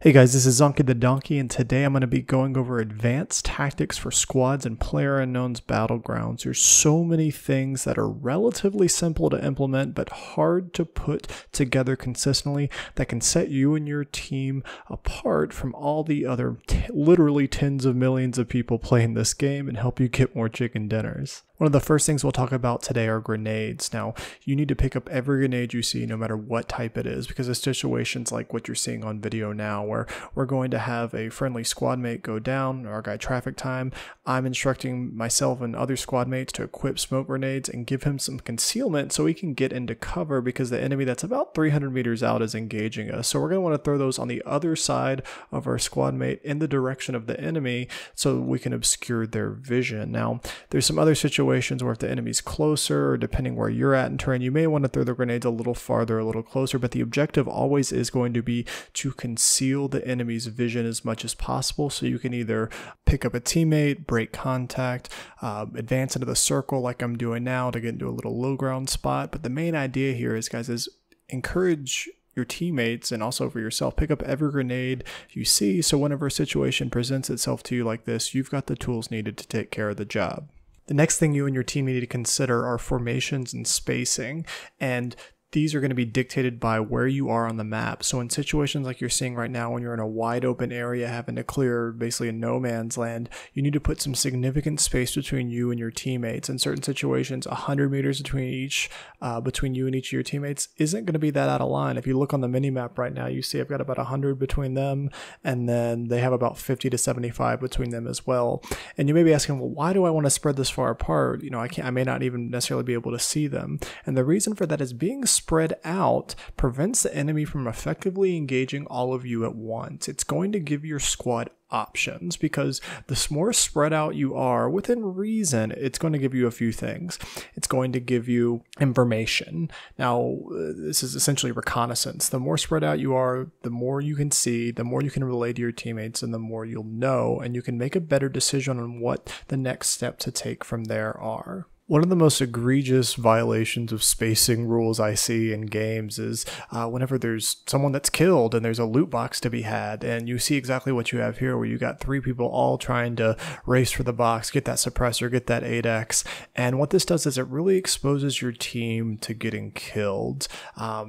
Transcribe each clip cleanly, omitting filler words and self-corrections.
Hey guys, this is Zonky the Donkey, and today I'm going to be going over advanced tactics for squads in Playerunknown's Battlegrounds. There's so many things that are relatively simple to implement but hard to put together consistently that can set you and your team apart from all the other literally tens of millions of people playing this game and help you get more chicken dinners. One of the first things we'll talk about today are grenades. Now, you need to pick up every grenade you see, no matter what type it is, because of situations like what you're seeing on video now, where we're going to have a friendly squad mate go down, our guy traffic time. I'm instructing myself and other squad mates to equip smoke grenades and give him some concealment so he can get into cover because the enemy that's about 300 meters out is engaging us. So we're going to want to throw those on the other side of our squad mate in the direction of the enemy so we can obscure their vision. Now, there's some other situations where if the enemy's closer, or depending where you're at in terrain, you may want to throw the grenades a little farther, a little closer, but the objective always is going to be to conceal the enemy's vision as much as possible, so you can either pick up a teammate, break contact, advance into the circle like I'm doing now to get into a little low ground spot. But the main idea here is, guys, is encourage your teammates and also for yourself, pick up every grenade you see, so whenever a situation presents itself to you like this, you've got the tools needed to take care of the job. The next thing you and your team need to consider are formations and spacing, and these are going to be dictated by where you are on the map. So in situations like you're seeing right now, when you're in a wide open area having to clear basically a no man's land, you need to put some significant space between you and your teammates. In certain situations, 100 meters between you and each of your teammates isn't going to be that out of line. If you look on the mini map right now, you see I've got about 100 between them, and then they have about 50 to 75 between them as well. And you may be asking, well, why do I want to spread this far apart? You know, I may not even necessarily be able to see them. And the reason for that is being spread out prevents the enemy from effectively engaging all of you at once. It's going to give your squad options, because the more spread out you are, within reason, it's going to give you a few things. It's going to give you information. Now, this is essentially reconnaissance. The more spread out you are, the more you can see, the more you can relay to your teammates, and the more you'll know, and you can make a better decision on what the next step to take from there are. One of the most egregious violations of spacing rules I see in games is whenever there's someone that's killed and there's a loot box to be had, and you see exactly what you have here, where you got 3 people all trying to race for the box, get that suppressor, get that 8x, and what this does is it really exposes your team to getting killed.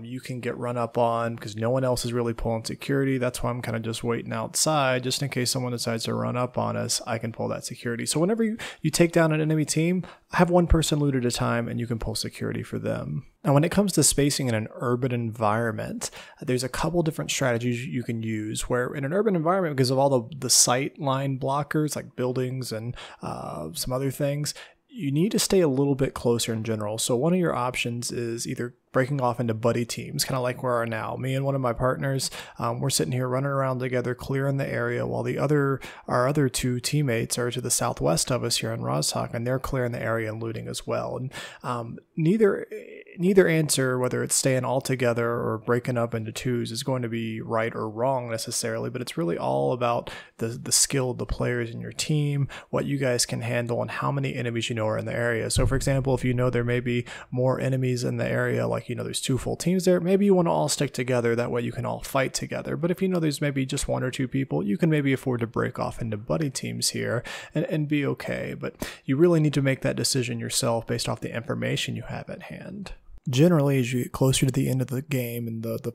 You can get run up on because no one else is really pulling security. That's why I'm kind of just waiting outside, just in case someone decides to run up on us, I can pull that security. So whenever you take down an enemy team, have one person loot at a time and you can pull security for them. Now, when it comes to spacing in an urban environment, there's a couple different strategies you can use, where in an urban environment, because of all the sight line blockers like buildings and some other things, you need to stay a little bit closer in general. So one of your options is either breaking off into buddy teams, kind of like we are now. Me and one of my partners, we're sitting here running around together, clearing the area, while our other 2 teammates are to the southwest of us here in Rostock, and they're clearing the area and looting as well. And neither answer, whether it's staying all together or breaking up into twos, is going to be right or wrong necessarily, but it's really all about the skill of the players in your team, what you guys can handle, and how many enemies you know are in the area. So for example, if you know there may be more enemies in the area, like there's 2 full teams there, maybe you want to all stick together, that way you can all fight together. But if you know there's maybe just 1 or 2 people, you can maybe afford to break off into buddy teams here and be okay. But you really need to make that decision yourself based off the information you have at hand. Generally, as you get closer to the end of the game and the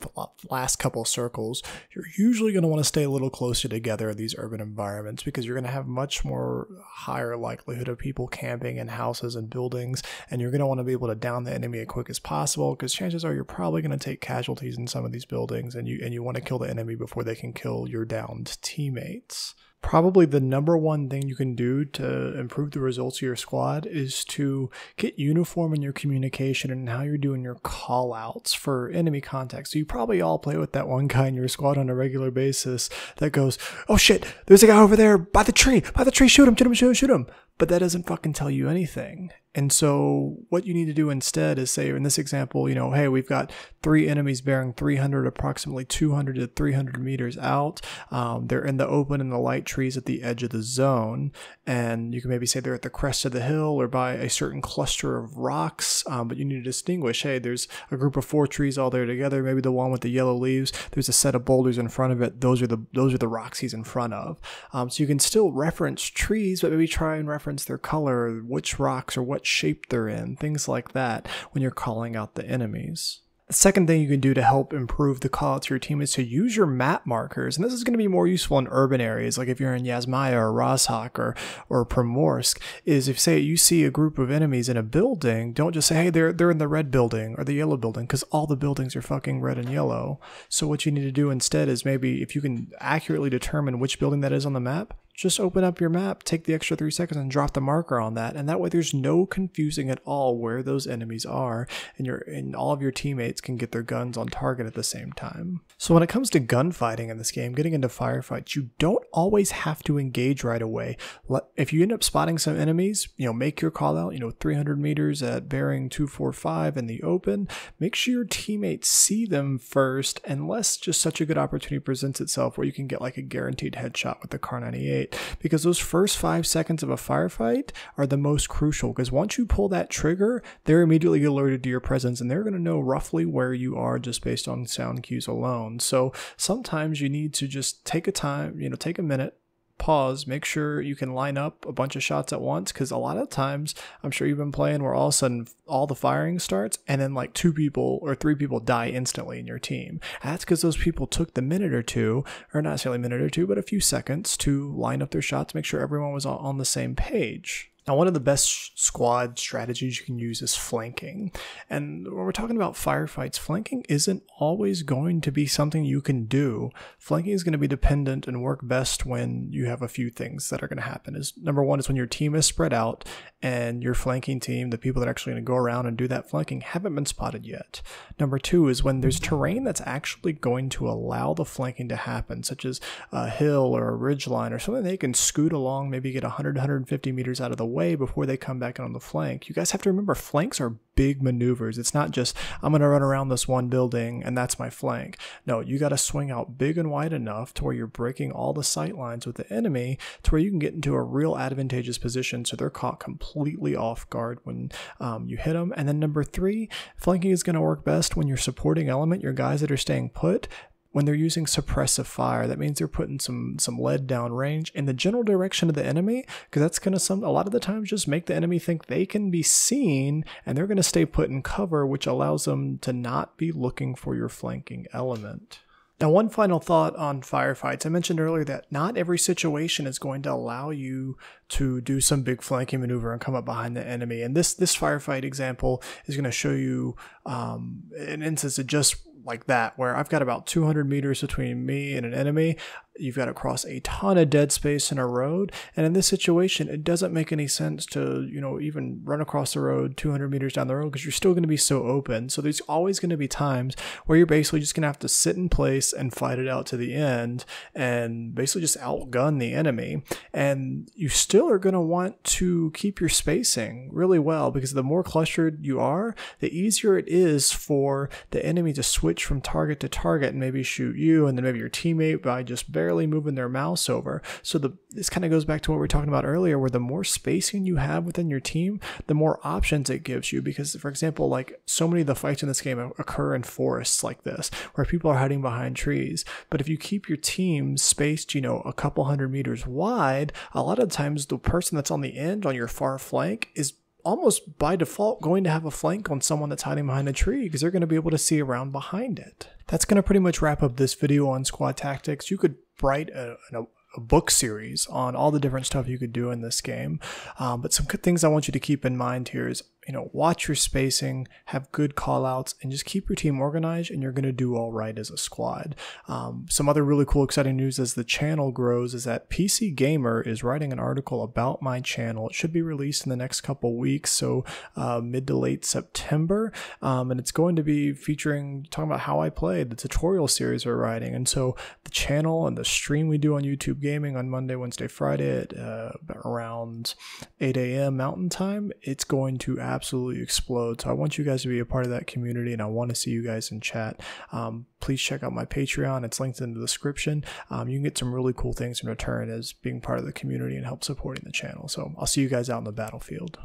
last couple of circles, you're usually going to want to stay a little closer together in these urban environments, because you're going to have much more higher likelihood of people camping in houses and buildings, and you're going to want to be able to down the enemy as quick as possible, because chances are you're probably going to take casualties in some of these buildings, and you want to kill the enemy before they can kill your downed teammates. Probably the #1 thing you can do to improve the results of your squad is to get uniform in your communication and how you're doing your callouts for enemy contact. So you probably all play with that one guy in your squad on a regular basis that goes, "Oh shit, there's a guy over there by the tree, shoot him. But that doesn't fucking tell you anything. And so what you need to do instead is say, in this example, you know, hey, we've got 3 enemies bearing 300, approximately 200 to 300 meters out. They're in the open in the light trees at the edge of the zone. And you can maybe say they're at the crest of the hill or by a certain cluster of rocks. But you need to distinguish, hey, there's a group of 4 trees all there together. Maybe the one with the yellow leaves, there's a set of boulders in front of it. Those are the rocks he's in front of. So you can still reference trees, but maybe try and reference their color, which rocks or what shape they're in, things like that when you're calling out the enemies. The second thing you can do to help improve the call out to your team is to use your map markers. And this is going to be more useful in urban areas, like if you're in Yasmaya or Rozhok or Primorsk, is if say you see a group of enemies in a building, don't just say, hey, they're in the red building or the yellow building, because all the buildings are fucking red and yellow. So what you need to do instead is maybe if you can accurately determine which building that is on the map, just open up your map, take the extra 3 seconds and drop the marker on that. And that way there's no confusing at all where those enemies are, and all of your teammates can get their guns on target at the same time. So when it comes to gunfighting in this game, getting into firefights, you don't always have to engage right away. If you end up spotting some enemies, you know, make your call out, you know, 300 meters at bearing 245 in the open. Make sure your teammates see them first, unless just such a good opportunity presents itself where you can get like a guaranteed headshot with the Kar 98. Because those first 5 seconds of a firefight are the most crucial, because once you pull that trigger, they're immediately alerted to your presence and they're going to know roughly where you are just based on sound cues alone. So sometimes you need to just take a minute, pause, make sure you can line up a bunch of shots at once, because a lot of times, I'm sure you've been playing where all of a sudden all the firing starts and then like 2 people or 3 people die instantly in your team. And that's because those people took the minute or two, or not necessarily a minute or two, but a few seconds to line up their shots, make sure everyone was on the same page. Now, one of the best squad strategies you can use is flanking. And when we're talking about firefights, flanking isn't always going to be something you can do. Flanking is going to be dependent and work best when you have a few things that are going to happen. Number one is when your team is spread out and your flanking team, the people that are actually going to go around and do that flanking, haven't been spotted yet. Number two is when there's terrain that's actually going to allow the flanking to happen, such as a hill or a ridge line or something they can scoot along, maybe get 100, 150 meters out of the way before they come back on the flank. You guys have to remember, flanks are big maneuvers. It's not just, I'm going to run around this one building and that's my flank. No, you got to swing out big and wide enough to where you're breaking all the sight lines with the enemy to where you can get into a real advantageous position so they're caught completely off guard when you hit them. And then number three, flanking is going to work best when your supporting element, your guys that are staying put, when they're using suppressive fire. That means they're putting some lead down range in the general direction of the enemy, because that's going to a lot of the times just make the enemy think they can be seen, and they're going to stay put in cover, which allows them to not be looking for your flanking element. Now, one final thought on firefights. I mentioned earlier that not every situation is going to allow you to do some big flanking maneuver and come up behind the enemy. And this firefight example is going to show you an instance of just like that, where I've got about 200 meters between me and an enemy. You've got to cross a ton of dead space in a road. And in this situation, it doesn't make any sense to, even run across the road 200 meters down the road, because you're still going to be so open. So there's always going to be times where you're basically just going to have to sit in place and fight it out to the end and basically just outgun the enemy. And you still are going to want to keep your spacing really well, because the more clustered you are, the easier it is for the enemy to switch from target to target and maybe shoot you and then maybe your teammate by just barely moving their mouse over. So this kind of goes back to what we were talking about earlier, where the more spacing you have within your team, the more options it gives you. Because, for example, like so many of the fights in this game occur in forests like this, where people are hiding behind trees. But if you keep your team spaced, a couple 100 meters wide, a lot of times the person that's on the end, on your far flank, is almost by default going to have a flank on someone that's hiding behind a tree, because they're going to be able to see around behind it. That's going to pretty much wrap up this video on squad tactics. You could write a book series on all the different stuff you could do in this game. But some good things I want you to keep in mind here is, watch your spacing, have good callouts, and just keep your team organized, and you're going to do all right as a squad. Some other really cool, exciting news as the channel grows is that PC Gamer is writing an article about my channel. It should be released in the next couple weeks, so mid to late September, and it's going to be talking about how I played, the tutorial series we're writing. And so the channel and the stream we do on YouTube Gaming on Monday, Wednesday, Friday at around 8 a.m. Mountain Time, it's going to absolutely explode. So I want you guys to be a part of that community, and I want to see you guys in chat. Please check out my Patreon. It's linked in the description. You can get some really cool things in return as being part of the community and help supporting the channel. So I'll see you guys out in the battlefield.